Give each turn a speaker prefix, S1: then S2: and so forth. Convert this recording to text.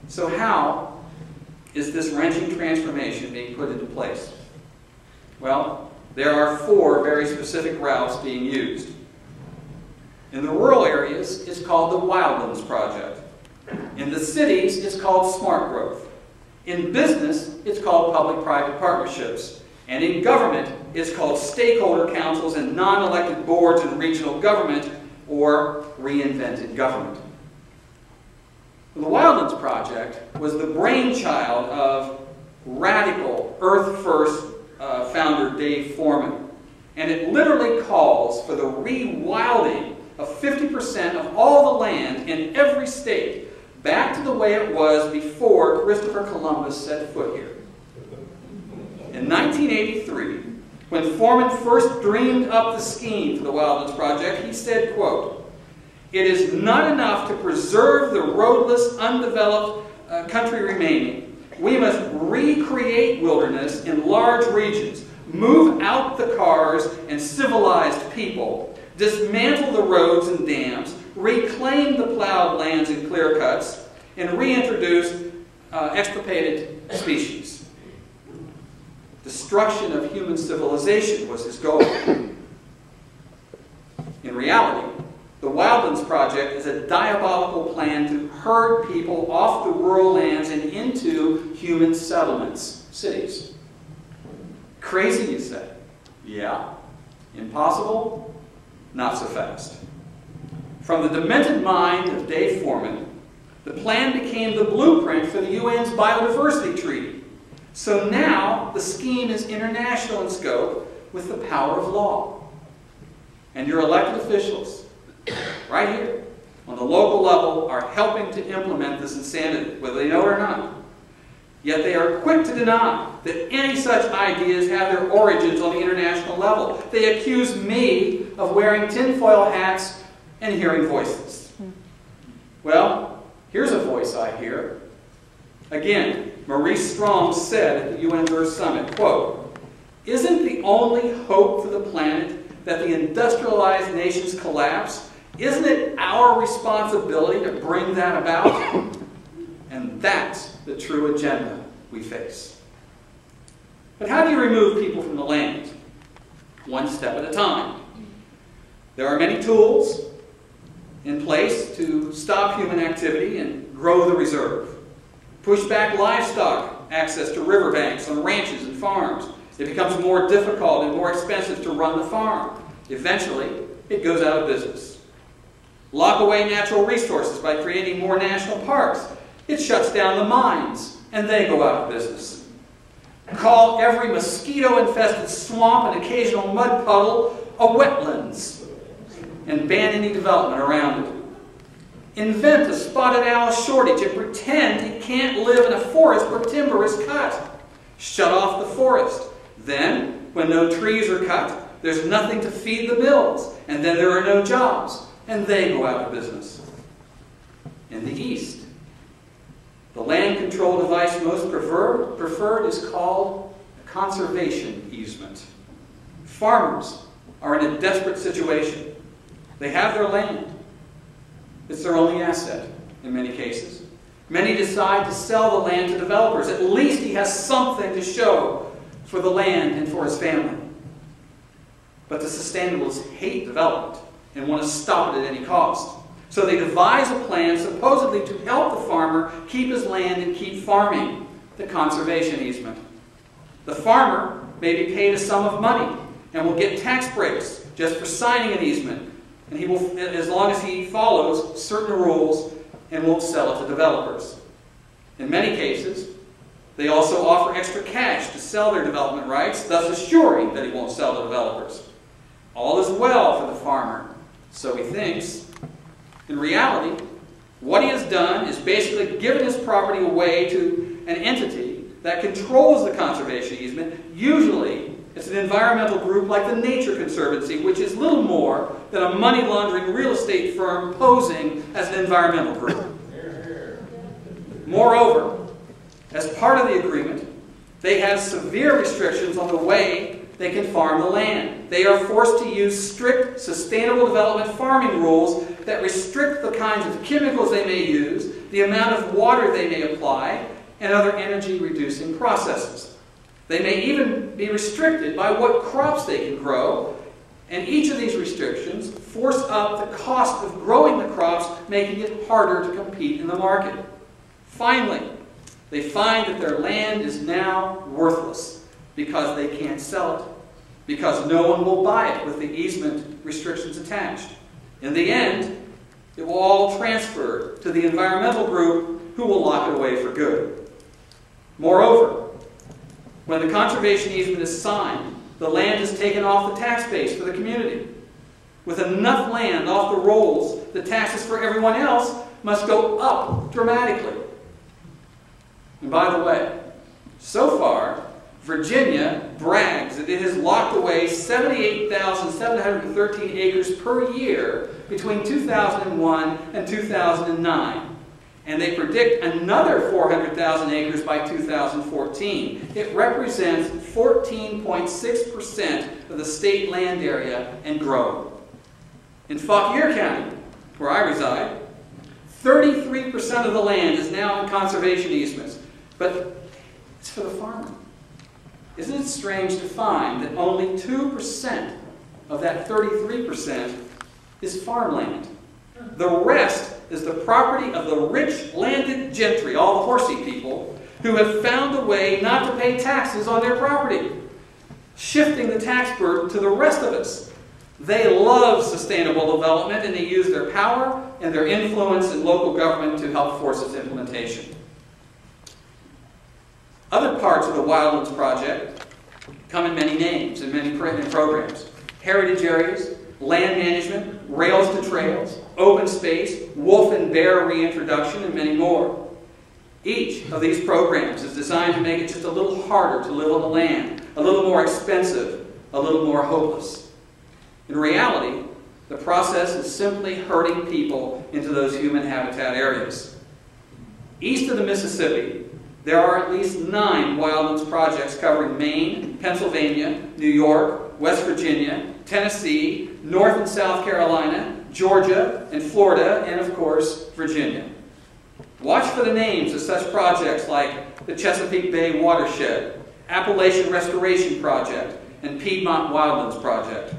S1: So how is this wrenching transformation being put into place? Well, there are 4 very specific routes being used. In the rural areas, it's called the Wildlands Project. In the cities, it's called Smart Growth. In business, it's called Public-Private Partnerships. And in government, it's called Stakeholder Councils and Non-Elected Boards in Regional Government, or Reinvented Government. The Wildlands Project was the brainchild of radical Earth First founder Dave Foreman. And it literally calls for the rewilding of 50% of all the land in every state back to the way it was before Christopher Columbus set foot here. In 1983, when Foreman first dreamed up the scheme for the Wildlands Project, he said, quote, "It is not enough to preserve the roadless, undeveloped country remaining. We must recreate wilderness in large regions, move out the cars and civilized people, dismantle the roads and dams, reclaim the plowed lands and clear cuts, and reintroduce extirpated species." Destruction of human civilization was his goal. In reality, the Wildlands Project is a diabolical plan to herd people off the rural lands and into human settlements, cities. Crazy, you say? Yeah. Impossible? Not so fast. From the demented mind of Dave Foreman, the plan became the blueprint for the UN's Biodiversity Treaty. So now the scheme is international in scope with the power of law. And your elected officials, right here, on the local level, are helping to implement this insanity, whether they know it or not. Yet they are quick to deny that any such ideas have their origins on the international level. They accuse me of wearing tinfoil hats and hearing voices. Well, here's a voice I hear. Again, Maurice Strong said at the UN Earth Summit, quote, "Isn't the only hope for the planet that the industrialized nations collapse? Isn't it our responsibility to bring that about?" And that's the true agenda we face. But how do you remove people from the land? One step at a time. There are many tools in place to stop human activity and grow the reserve. Push back livestock access to riverbanks on ranches and farms. It becomes more difficult and more expensive to run the farm. Eventually, it goes out of business. Lock away natural resources by creating more national parks. It shuts down the mines, and they go out of business. Call every mosquito-infested swamp and occasional mud puddle a wetlands, and ban any development around it. Invent a spotted owl shortage and pretend it can't live in a forest where timber is cut. Shut off the forest. Then, when no trees are cut, there's nothing to feed the mills, and then there are no jobs, and they go out of business. In the East, the land control device most preferred is called a conservation easement. Farmers are in a desperate situation. They have their land. It's their only asset in many cases. Many decide to sell the land to developers. At least he has something to show for the land and for his family. But the sustainabilists hate development and want to stop it at any cost. So they devise a plan supposedly to help the farmer keep his land and keep farming, the conservation easement. The farmer may be paid a sum of money and will get tax breaks just for signing an easement, and he will, as long as he follows certain rules, and won't sell it to developers. In many cases, they also offer extra cash to sell their development rights, thus assuring that he won't sell to developers. All is well for the farmer, so he thinks. In reality, what he has done is basically given his property away to an entity that controls the conservation easement. Usually, it's an environmental group like the Nature Conservancy, which is little more than a money-laundering real estate firm posing as an environmental group. Moreover, as part of the agreement, they have severe restrictions on the way they can farm the land. They are forced to use strict sustainable development farming rules that restrict the kinds of chemicals they may use, the amount of water they may apply, and other energy-reducing processes. They may even be restricted by what crops they can grow, and each of these restrictions force up the cost of growing the crops, making it harder to compete in the market. Finally, they find that their land is now worthless because they can't sell it, because no one will buy it with the easement restrictions attached. In the end, it will all transfer to the environmental group who will lock it away for good. Moreover, when the conservation easement is signed, the land is taken off the tax base for the community. With enough land off the rolls, the taxes for everyone else must go up dramatically. And by the way, so far, Virginia brags that it has locked away 78,713 acres per year between 2001 and 2009. And they predict another 400,000 acres by 2014. It represents 14.6% of the state land area and growing. In Fauquier County, where I reside, 33% of the land is now in conservation easements, but it's for the farmer. Isn't it strange to find that only 2% of that 33% is farmland? The rest is the property of the rich landed gentry, all the horsey people, who have found a way not to pay taxes on their property, shifting the tax burden to the rest of us. They love sustainable development, and they use their power and their influence in local government to help force its implementation. Other parts of the Wildlands Project come in many names and many programs. Heritage areas, land management, rails to trails, open space, wolf and bear reintroduction, and many more. Each of these programs is designed to make it just a little harder to live on the land, a little more expensive, a little more hopeless. In reality, the process is simply herding people into those human habitat areas. East of the Mississippi, there are at least 9 wildlands projects covering Maine, Pennsylvania, New York, West Virginia, Tennessee, North and South Carolina, Georgia, and Florida, and of course, Virginia. Watch for the names of such projects like the Chesapeake Bay Watershed, Appalachian Restoration Project, and Piedmont Wildlands Project.